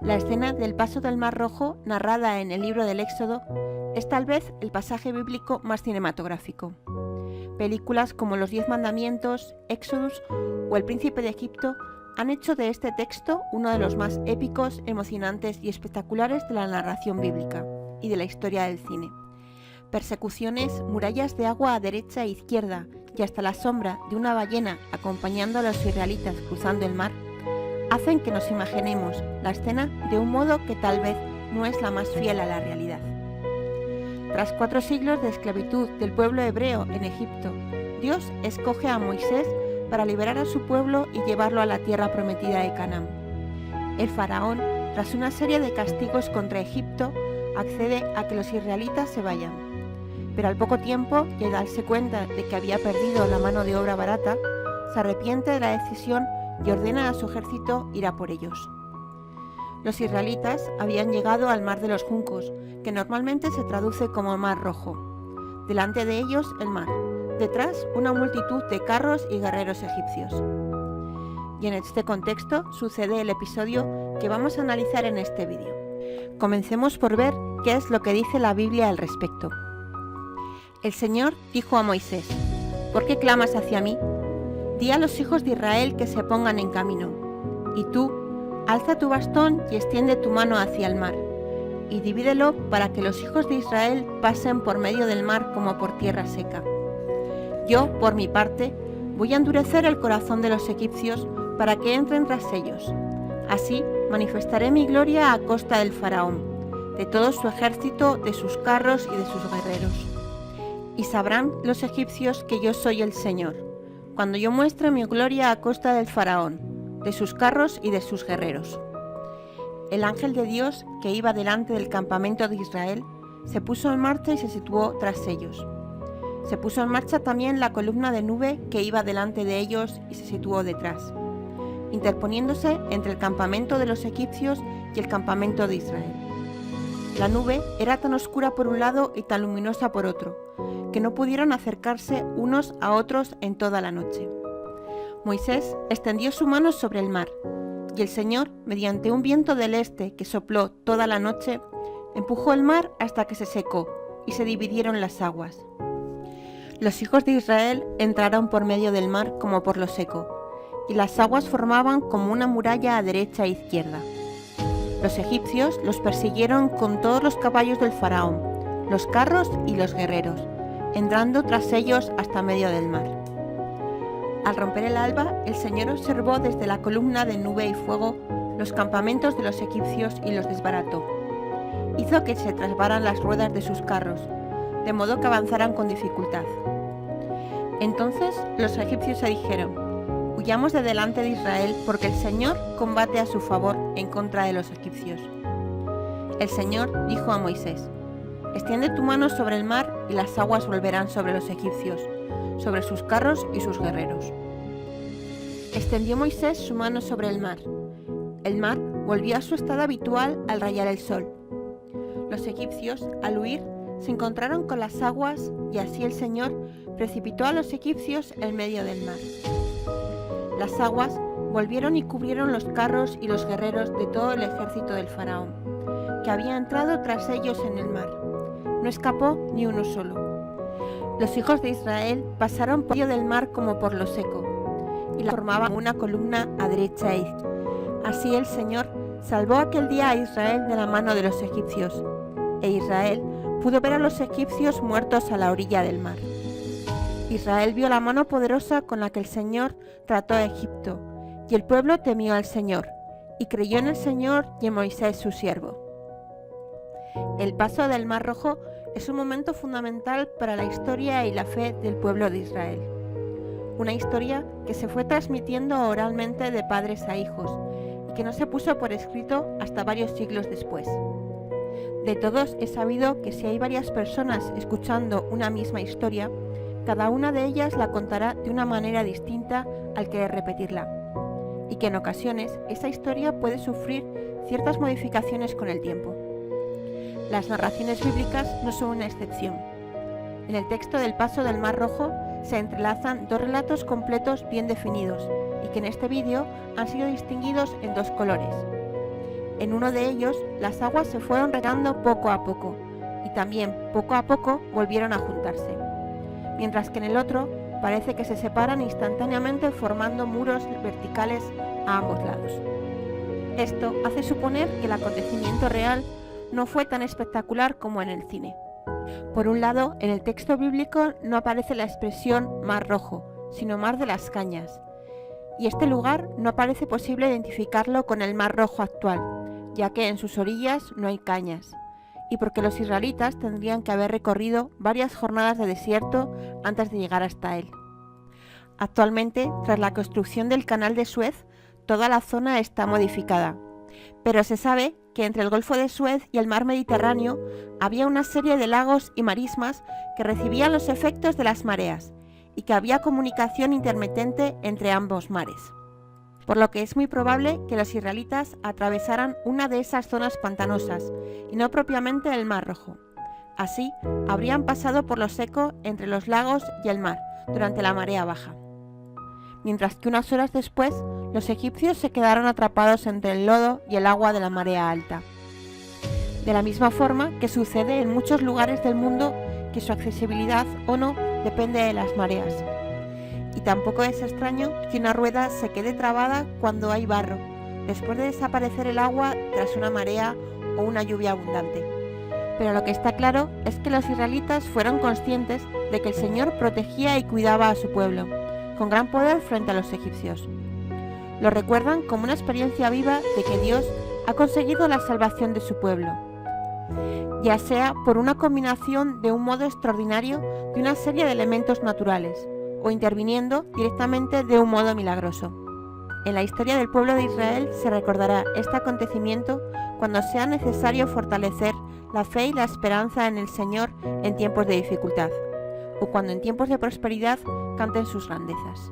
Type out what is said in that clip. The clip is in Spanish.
La escena del paso del Mar Rojo, narrada en el libro del Éxodo, es tal vez el pasaje bíblico más cinematográfico. Películas como Los 10 Mandamientos, Éxodus o El Príncipe de Egipto han hecho de este texto uno de los más épicos, emocionantes y espectaculares de la narración bíblica y de la historia del cine. Persecuciones, murallas de agua a derecha e izquierda y hasta la sombra de una ballena acompañando a los israelitas cruzando el mar, hacen que nos imaginemos la escena de un modo que tal vez no es la más fiel a la realidad. Tras 4 siglos de esclavitud del pueblo hebreo en Egipto, Dios escoge a Moisés para liberar a su pueblo y llevarlo a la tierra prometida de Canaán. El faraón, tras una serie de castigos contra Egipto, accede a que los israelitas se vayan. Pero al poco tiempo, y al darse cuenta de que había perdido la mano de obra barata, se arrepiente de la decisión y ordena a su ejército ir a por ellos. Los israelitas habían llegado al Mar de los Juncos, que normalmente se traduce como Mar Rojo. Delante de ellos el mar, detrás una multitud de carros y guerreros egipcios. Y en este contexto sucede el episodio que vamos a analizar en este vídeo. Comencemos por ver qué es lo que dice la Biblia al respecto. El Señor dijo a Moisés: ¿Por qué clamas hacia mí? Di a los hijos de Israel que se pongan en camino. Y tú, alza tu bastón y extiende tu mano hacia el mar, y divídelo para que los hijos de Israel pasen por medio del mar como por tierra seca. Yo, por mi parte, voy a endurecer el corazón de los egipcios para que entren tras ellos. Así manifestaré mi gloria a costa del faraón, de todo su ejército, de sus carros y de sus guerreros. Y sabrán los egipcios que yo soy el Señor, cuando yo muestre mi gloria a costa del faraón, de sus carros y de sus guerreros. El ángel de Dios, que iba delante del campamento de Israel, se puso en marcha y se situó tras ellos. Se puso en marcha también la columna de nube que iba delante de ellos y se situó detrás, interponiéndose entre el campamento de los egipcios y el campamento de Israel. La nube era tan oscura por un lado y tan luminosa por otro, que no pudieron acercarse unos a otros en toda la noche. Moisés extendió su mano sobre el mar, y el Señor, mediante un viento del este que sopló toda la noche, empujó el mar hasta que se secó y se dividieron las aguas. Los hijos de Israel entraron por medio del mar como por lo seco, y las aguas formaban como una muralla a derecha e izquierda. Los egipcios los persiguieron con todos los caballos del faraón, los carros y los guerreros, entrando tras ellos hasta medio del mar. Al romper el alba, el Señor observó desde la columna de nube y fuego los campamentos de los egipcios y los desbarató. Hizo que se trasbaran las ruedas de sus carros, de modo que avanzaran con dificultad. Entonces los egipcios se dijeron: huyamos de delante de Israel, porque el Señor combate a su favor en contra de los egipcios. El Señor dijo a Moisés: extiende tu mano sobre el mar y las aguas volverán sobre los egipcios, sobre sus carros y sus guerreros. Extendió Moisés su mano sobre el mar. El mar volvió a su estado habitual al rayar el sol. Los egipcios, al huir, se encontraron con las aguas y así el Señor precipitó a los egipcios en medio del mar. Las aguas volvieron y cubrieron los carros y los guerreros de todo el ejército del faraón, que había entrado tras ellos en el mar. No escapó ni uno solo. Los hijos de Israel pasaron por medio del mar como por lo seco, y la formaban una columna a derecha e izquierda. Así el Señor salvó aquel día a Israel de la mano de los egipcios, e Israel pudo ver a los egipcios muertos a la orilla del mar. Israel vio la mano poderosa con la que el Señor trató a Egipto, y el pueblo temió al Señor, y creyó en el Señor y en Moisés su siervo. El paso del Mar Rojo es un momento fundamental para la historia y la fe del pueblo de Israel. Una historia que se fue transmitiendo oralmente de padres a hijos y que no se puso por escrito hasta varios siglos después. De todos es sabido que si hay varias personas escuchando una misma historia, cada una de ellas la contará de una manera distinta al querer repetirla, y que en ocasiones esa historia puede sufrir ciertas modificaciones con el tiempo. Las narraciones bíblicas no son una excepción. En el texto del paso del Mar Rojo se entrelazan 2 relatos completos bien definidos y que en este vídeo han sido distinguidos en 2 colores. En uno de ellos, las aguas se fueron regando poco a poco y también poco a poco volvieron a juntarse, mientras que en el otro parece que se separan instantáneamente formando muros verticales a ambos lados. Esto hace suponer que el acontecimiento real no fue tan espectacular como en el cine. Por un lado, en el texto bíblico no aparece la expresión Mar Rojo, sino Mar de las Cañas, y este lugar no parece posible identificarlo con el Mar Rojo actual, ya que en sus orillas no hay cañas, y porque los israelitas tendrían que haber recorrido varias jornadas de desierto antes de llegar hasta él. Actualmente, tras la construcción del Canal de Suez, toda la zona está modificada, pero se sabe que entre el Golfo de Suez y el Mar Mediterráneo había una serie de lagos y marismas que recibían los efectos de las mareas y que había comunicación intermitente entre ambos mares, por lo que es muy probable que los israelitas atravesaran una de esas zonas pantanosas y no propiamente el Mar Rojo. Así, habrían pasado por lo seco entre los lagos y el mar durante la marea baja. Mientras que unas horas después, los egipcios se quedaron atrapados entre el lodo y el agua de la marea alta. De la misma forma que sucede en muchos lugares del mundo que su accesibilidad o no depende de las mareas. Y tampoco es extraño que una rueda se quede trabada cuando hay barro, después de desaparecer el agua tras una marea o una lluvia abundante. Pero lo que está claro es que los israelitas fueron conscientes de que el Señor protegía y cuidaba a su pueblo, con gran poder frente a los egipcios. Lo recuerdan como una experiencia viva de que Dios ha conseguido la salvación de su pueblo, ya sea por una combinación de un modo extraordinario de una serie de elementos naturales, o interviniendo directamente de un modo milagroso. En la historia del pueblo de Israel se recordará este acontecimiento cuando sea necesario fortalecer la fe y la esperanza en el Señor en tiempos de dificultad, o cuando en tiempos de prosperidad canten sus grandezas.